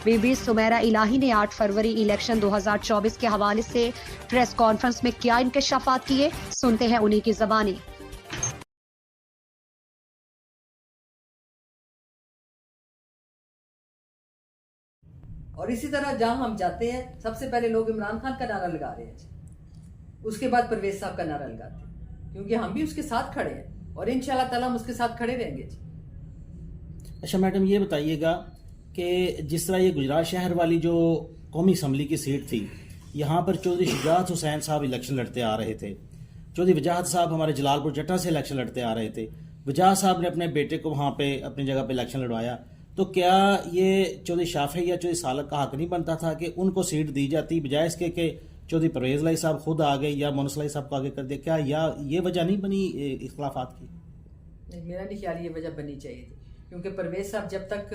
Be be Sameera الہی نے 8 فروری election 2024 کے حوالے سے پریس کانفرنس میں کیا انکشافات کیے، سنتے ہیں انہی کی زبانی۔ اور اسی طرح جہاں ہم جاتے ہیں سب سے پہلے لوگ عمران خان کا نعرہ لگا رہے ہیں، اس کے بعد پرویز صاحب کا نعرہ لگاتے ہیں، کیونکہ ہم بھی اس کے ساتھ کھڑے ہیں اور انشاءاللہ تعالیٰ ہم اس کے ساتھ کھڑے رہیں گے۔ اچھا میڈم، یہ بتائیے گا کہ جس طرح یہ گجرات شہر والی جو قومی اسمبلی کی سیٹ تھی، یہاں پر چودھری شجاعت حسین صاحب الیکشن لڑتے آ رہے تھے، چودھری وجاہت صاحب ہمارے جلال پور جٹا سے الیکشن لڑتے آ رہے تھے، وجاہت صاحب نے اپنے بیٹے کو وہاں پہ اپنی جگہ پہ الیکشن لڑوایا، تو کیا یہ چودھری شافعی یا چودھری سالک کا حق نہیں بنتا تھا کہ ان کو سیٹ دی جاتی بجائے اس کے کہ چودھری پرویز لائی صاحب خود آ گئے یا مونس لائی صاحب کو آگے کر دیا؟ کیا یہ وجہ نہیں بنی اختلافات کی؟ نہیں، میرا نہیں خیال یہ وجہ بننی چاہیے تھی، کیونکہ پرویز صاحب جب تک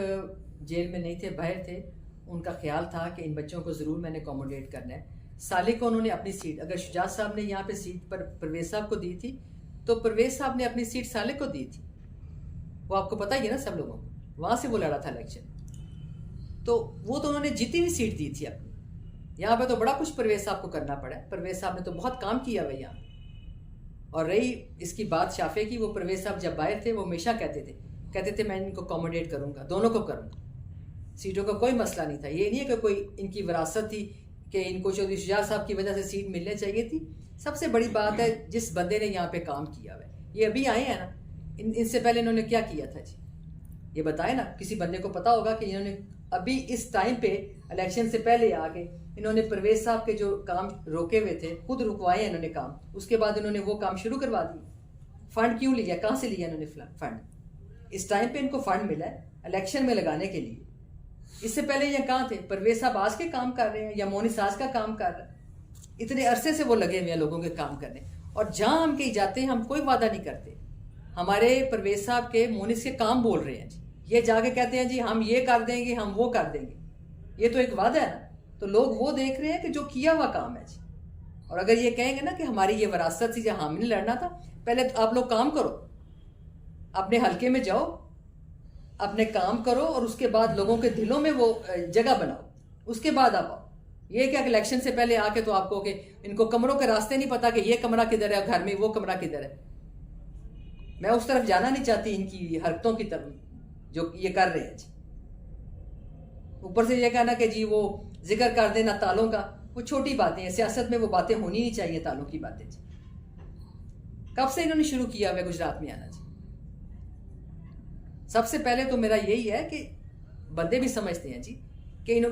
جیل میں نہیں تھے، باہر تھے، ان کا خیال تھا کہ ان بچوں کو ضرور میں نے اکوموڈیٹ کرنا ہے۔ سالک کو انہوں نے اپنی سیٹ، اگر شجاعت صاحب نے یہاں پہ سیٹ پر پرویز صاحب کو دی تھی تو پرویز صاحب نے اپنی سیٹ سالک کو دی تھی، وہ آپ کو پتہ ہی ہے نا سب لوگوں کو، وہاں سے وہ لڑا تھا الیکشن، تو وہ تو انہوں نے جیتی ہوئی سیٹ دی تھی اپنی۔ یہاں پہ تو بڑا کچھ پرویز صاحب کو کرنا پڑا ہے، پرویز صاحب نے تو بہت کام کیا ہوا یہاں۔ اور رہی اس کی بات شافعی کی، وہ پرویز صاحب جب باہر تھے وہ ہمیشہ کہتے تھے میں ان کو اکوموڈیٹ کروں گا، دونوں کو کروں گا، سیٹوں کا کوئی مسئلہ نہیں تھا۔ یہ نہیں ہے کہ کوئی ان کی وراثت تھی کہ ان کو چودھری شجاعت صاحب کی وجہ سے سیٹ ملنے چاہیے تھی۔ سب سے بڑی بات ہے جس بندے نے یہاں پہ کام کیا ہوا ہے، یہ ابھی آئے ہیں نا، ان سے پہلے انہوں نے کیا کیا تھا جی؟ یہ بتائیں نا، کسی بندے کو پتا ہوگا کہ انہوں نے ابھی اس ٹائم پہ الیکشن سے پہلے آ کے انہوں نے پرویز صاحب کے جو کام روکے ہوئے تھے خود رکوائے انہوں نے کام، اس کے بعد انہوں نے وہ کام شروع کروا دی۔ فنڈ کیوں لیا؟ کہاں سے لیا انہوں نے فنڈ؟ اس ٹائم پہ ان کو فنڈ ملا ہے الیکشن میں لگانے کے لیے، اس سے پہلے یہ کہاں تھے؟ پرویز صاحب آج کے کام کر رہے ہیں یا مونس آج کا کام کر رہے ہیں، اتنے عرصے سے وہ لگے ہوئے ہیں لوگوں کے کام کرنے۔ اور جہاں ہم کہیں جاتے ہیں ہم کوئی وعدہ نہیں کرتے، ہمارے پرویز صاحب کے مونس کے کام بول رہے ہیں جی، یہ جا کے کہتے ہیں جی ہم یہ کر دیں گے، ہم وہ کر دیں گے، یہ تو ایک وعدہ ہے نا، تو لوگ وہ دیکھ رہے ہیں کہ جو کیا ہوا کام ہے جی۔ اور اگر یہ کہیں گے نا کہ ہماری یہ وراثت تھی جہاں ہم نے لڑنا تھا، پہلے آپ لوگ کام کرو، اپنے حلقے میں جاؤ، اپنے کام کرو، اور اس کے بعد لوگوں کے دلوں میں وہ جگہ بناؤ، اس کے بعد آپ آؤ۔ یہ کہ الیکشن سے پہلے آ کے تو آپ کو کہ ان کو کمروں کے راستے نہیں پتا کہ یہ کمرہ کدھر ہے گھر میں، وہ کمرہ کدھر ہے۔ میں اس طرف جانا نہیں چاہتی ان کی حرکتوں کی طرف جو یہ کر رہے ہیں جی۔ اوپر سے یہ کہنا کہ جی وہ ذکر کر دینا تالوں کا، وہ چھوٹی باتیں ہیں، سیاست میں وہ باتیں ہونی نہیں چاہیے تالوں کی باتیں جی۔ کب سے انہوں نے شروع کیا ہوا گجرات میں آنا جی؟ سب سے پہلے تو میرا یہی ہے کہ بندے بھی سمجھتے ہیں جی کہ انہوں